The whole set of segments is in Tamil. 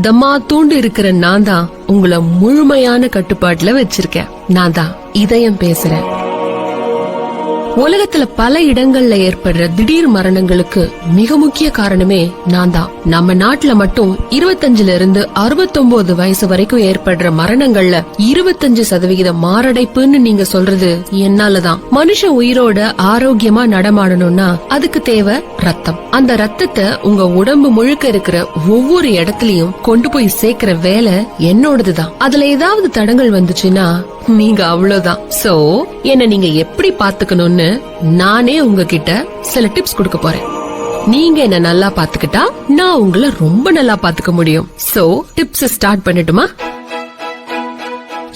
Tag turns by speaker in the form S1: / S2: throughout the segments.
S1: தம்மா தூண்டு இருக்கிற நான் தான் உங்களை முழுமையான கட்டுப்பாட்டுல வச்சிருக்கேன். நான் தான் இதயம் பேசுறேன். உலகத்துல பல இடங்கள்ல ஏற்படுற திடீர் மரணங்களுக்கு மிக முக்கிய காரணமே நான் தான். நம்ம நாட்டுல மட்டும் 25 இருந்து 69 வயசு வரைக்கும் ஏற்படுற மரணங்கள்ல 25% மாரடைப்புன்னு நீங்க சொல்றது என்னாலதான். மனுஷ உயிரோட ஆரோக்கியமா நடமாடணும்னா அதுக்கு தேவை ரத்தம். அந்த ரத்தத்தை உங்க உடம்பு முழுக்க இருக்கிற ஒவ்வொரு இடத்துலயும் கொண்டு போய் சேர்க்கிற வேலை என்னோடதுதான். அதுல ஏதாவது தடங்கள் வந்துச்சுன்னா நீங்க அவ்வளவுதான். சோ என்ன நீங்க எப்படி பாத்துக்கணும்னு நானே உங்ககிட்ட சில டிப்ஸ் கொடுக்க போறேன். நீங்க என்ன நல்லா பாத்துக்கிட்டா நான் உங்களை ரொம்ப நல்லா பாத்துக்க முடியும். சோ டிப்ஸ் ஸ்டார்ட் பண்ணட்டுமா?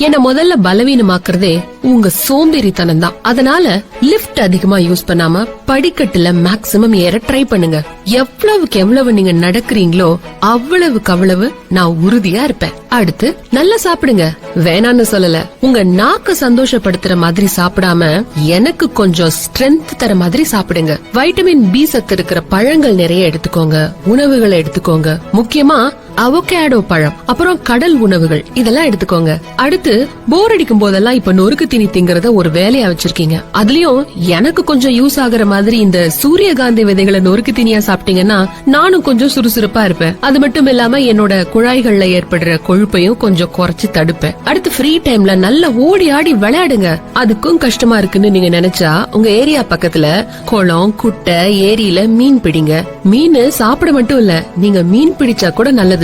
S1: என்ன முதல்ல பலவீனமாக்குறதே உங்க சோம்பேறித்தனம் தான். அதனால லிப்ட் அதிகமா யூஸ் பண்ணாம படிக்கட்டுல மேக்ஸிமம் ஏற ட்ரை பண்ணுங்க. எவ்வளவுக்கு எவ்வளவு நீங்க நடக்கிறீங்களோ அவ்வளவுக்கு அவ்வளவு நான் உறுதியா இருப்பேன். அடுத்து நல்லா சாப்பிடுங்க. வேணான்னு சொல்லல, உங்க நாக்க சந்தோஷப்படுத்துற மாதிரி சாப்பிடாம எனக்கு கொஞ்சம் ஸ்ட்ரென்த் தர மாதிரி சாப்பிடுங்க. வைட்டமின் பி சத்து இருக்கிற பழங்கள் நிறைய எடுத்துக்கோங்க. உணவுகளை எடுத்துக்கோங்க. முக்கியமா அவகேடோ பழம், அப்புறம் கடல் உணவுகள் இதெல்லாம் எடுத்துக்கோங்க. அடுத்து போர் அடிக்கும் போதெல்லாம் இப்ப நொறுக்கு தீனி திங்கறத ஒரு வேலையா வச்சிருக்கீங்க. அதுலயும் எனக்கு கொஞ்சம் யூஸ் ஆகுற மாதிரி இந்த சூரியகாந்தி விதைகளை நொறுக்கு தீனியா சாப்பிட்டீங்கன்னா நானும் கொஞ்சம் சுறுசுறுப்பா இருப்பேன். அது மட்டும் இல்லாம என்னோட குழாய்கள்ல ஏற்படுற கொழுப்பையும் கொஞ்சம் குறைச்சு தடுப்பேன். அடுத்து ஃப்ரீ டைம்ல நல்லா ஓடி ஆடி விளையாடுங்க. அதுக்கும் கஷ்டமா இருக்குன்னு நீங்க நினைச்சா உங்க ஏரியா பக்கத்துல குளம், குட்டை, ஏரியில மீன் பிடிங்க. மீன் சாப்பிட மட்டும் இல்ல, நீங்க மீன் பிடிச்சா கூட நல்லது.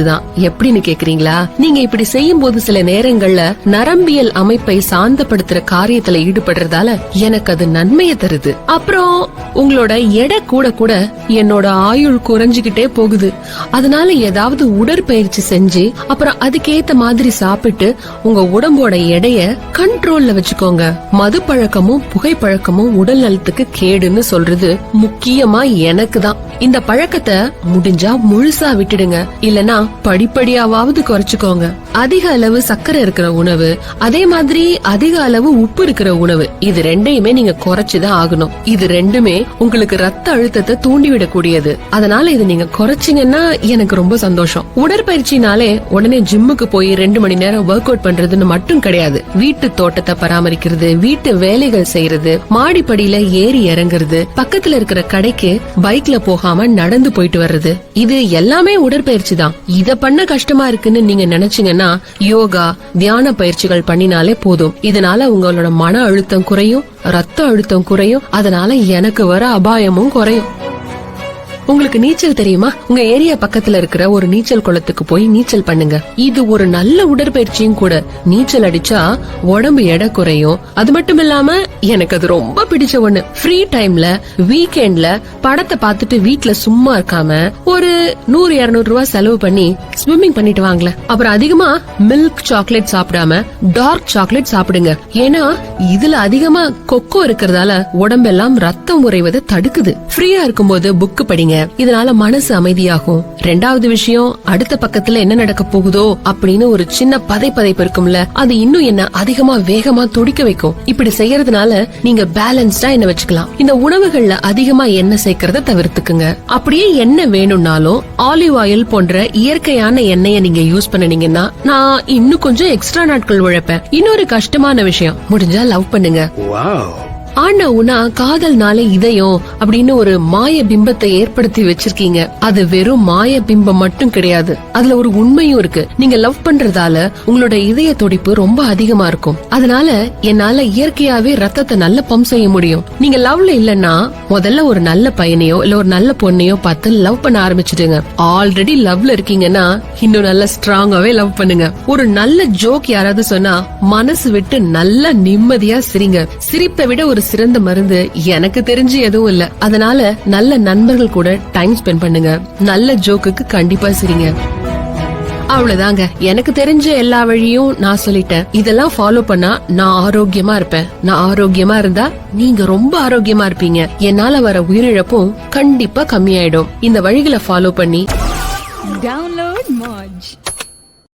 S1: எப்படின்னு கேக்குறீங்களா? நீங்க இப்படி செய்யும் போது சில நேரங்கள்ல நரம்பியல் அமைப்பை சாந்தப்படுத்துற காரியத்துல ஈடுபடுறதால எனக்கு அது நன்மையை தருது. அப்புறம் உங்களோட எடை கூட கூட என்னோட ஆயுள் குறைஞ்சுகிட்டே போகுது. அதனால ஏதாவது உடற்பயிற்சி செஞ்சு அப்புறம் அதுக்கேத்த மாதிரி சாப்பிட்டு உங்க உடம்போட எடைய கண்ட்ரோல்ல வச்சுக்கோங்க. மது பழக்கமும் புகைப்பழக்கமும் உடல் நலத்துக்கு கேடுன்னு சொல்றது முக்கியமா எனக்கு தான். இந்த பழக்கத்தை முடிஞ்சா முழுசா விட்டுடுங்க. இல்லனா படிப்படியாவது குறைச்சுக்கோங்க. அதிக அளவு சர்க்கரை இருக்கிற உணவு, அதே மாதிரி அதிக அளவு உப்பு இருக்கிற உணவு, இது ரெண்டையுமே நீங்க குறைச்சுதான் ஆகணும். இது ரெண்டுமே உங்களுக்கு ரத்த அழுத்தத்தை தூண்டிவிடக்கூடியது. அதனால இது நீங்க குறைச்சிங்கன்னா எனக்கு ரொம்ப சந்தோஷம். உடற்பயிற்சினாலே உடனே ஜிம்முக்கு போய் 2 மணி நேரம் ஒர்க் அவுட் பண்றதுன்னு மட்டும் கிடையாது. வீட்டு தோட்டத்தை பராமரிக்கிறது, வீட்டு வேலைகள் செய்யறது, மாடிப்படியில ஏறி இறங்குறது, பக்கத்துல இருக்கிற கடைக்கு பைக்ல போகாம நடந்து போயிட்டு வர்றது, இது எல்லாமே உடற்பயிற்சி தான். இத பண்ண கஷ்டமா இருக்குன்னு நீங்க நினைச்சீங்கன்னா யோகா, தியான பயிற்சிகள் பண்ணினாலே போதும். இதனால உங்களோட மன அழுத்தம் குறையும், ரத்த அழுத்தம் குறையும். அதனால எனக்கு வர அபாயமும் குறையும். உங்களுக்கு நீச்சல் தெரியுமா? உங்க ஏரியா பக்கத்துல இருக்கிற ஒரு நீச்சல் குளத்துக்கு போய் நீச்சல் பண்ணுங்க. இது ஒரு நல்ல உடற்பயிற்சியும் கூட. நீச்சல் அடிச்சா உடம்பு எடை குறையும். அது மட்டும் இல்லாம எனக்கு அது ரொம்ப பிடிச்ச ஒண்ணு. ஃப்ரீ டைம்ல வீக்கெண்ட்ல படத்தை பார்த்துட்டு வீட்ல சும்மா இருக்காம ஒரு 100-200 ரூபாய் செலவு பண்ணி ஸ்விம்மிங் பண்ணிட்டு வாங்கல. அப்புறம் அதிகமா மில்க் சாக்லேட் சாப்பிடாம டார்க் சாக்லேட் சாப்பிடுங்க. ஏன்னா இதுல அதிகமா கொக்கோ இருக்கிறதால உடம்பெல்லாம் ரத்தம் உறைவதை தடுக்குது. ஃப்ரீயா இருக்கும்போது புக் படிங்க. இதனால மனசு அமைதியாகும். 2வது விஷயம், அடுத்த பக்கத்துல என்ன நடக்க போகுதோ அப்படின்னு ஒரு சின்ன பதைப்பதைப்பு இருக்கும்ல, அது இன்னும் என்ன அதிகமா வேகமா துடிக்க வைக்கும். இப்படி செய்யறதுனால நீங்க பேலன்ஸ்டா என்ன வச்சுக்கலாம். இந்த உணவுகள்ல அதிகமா எண்ணெய் சேர்க்கறத தவிர்த்துக்குங்க. அப்படியே எண்ணெய் வேணும்னாலும் ஆலிவ் ஆயில் போன்ற இயற்கையான எண்ணெயை நீங்க யூஸ் பண்ணீங்கன்னா நான் இன்னும் கொஞ்சம் எக்ஸ்ட்ரா நாட்கள் உழைப்பேன். இன்னொரு கஷ்டமான விஷயம், முடிஞ்சா லவ் பண்ணுங்க. ஆனா உனா காதல்னால இதயம் அப்படின்னு ஒரு மாய பிம்பத்தை ஏற்படுத்தி வச்சிருக்கீங்க. அது வெறும் மாய பிம்பம் மட்டும் கிடையாது, அதுல ஒரு உண்மையும் இருக்கு. நீங்க லவ் பண்றதால உங்களோட இதய துடிப்பு ரொம்ப அதிகமா இருக்கும். அதனால என்னால இயற்கையாவே ரத்தத்தை நல்ல பம்ப் செய்ய முடியும். நீங்க லவ்ல இல்லன்னா முதல்ல ஒரு நல்ல பையனையோ இல்ல ஒரு நல்ல பொண்ணையோ பார்த்து லவ் பண்ண ஆரம்பிச்சிடுங்க. ஆல்ரெடி லவ்ல இருக்கீங்கன்னா இன்னும் நல்ல ஸ்ட்ராங்காவே லவ் பண்ணுங்க. ஒரு நல்ல ஜோக் யாராவது சொன்னா மனசு விட்டு நல்லா நிம்மதியா சிரிங்க. சிரிப்பை விட ஒரு சிறந்த மருந்து எனக்கு தெரிஞ்சு எதுவும் இல்ல. அதனால நல்ல நண்பர்கள் கூட டைம் ஸ்பெண்ட் பண்ணுங்க. நல்ல ஜோக்குக்கு கண்டிப்பா சிரிங்க. அவ்வளவுதாங்க, எனக்கு தெரிஞ்ச எல்லா வழியும் நான் சொல்லிட்டேன். இதெல்லாம் ஃபாலோ பண்ணா நான் ஆரோக்கியமா இருப்பேன். நான் ஆரோக்கியமா இருந்தா நீங்க ரொம்ப ஆரோக்கியமா இருப்பீங்க. என்னால வர உயிரிழப்பும் கண்டிப்பா கம்மியாயிடும். இந்த வழிகளை ஃபாலோ பண்ணி
S2: டவுன்லோட் மோஜ்.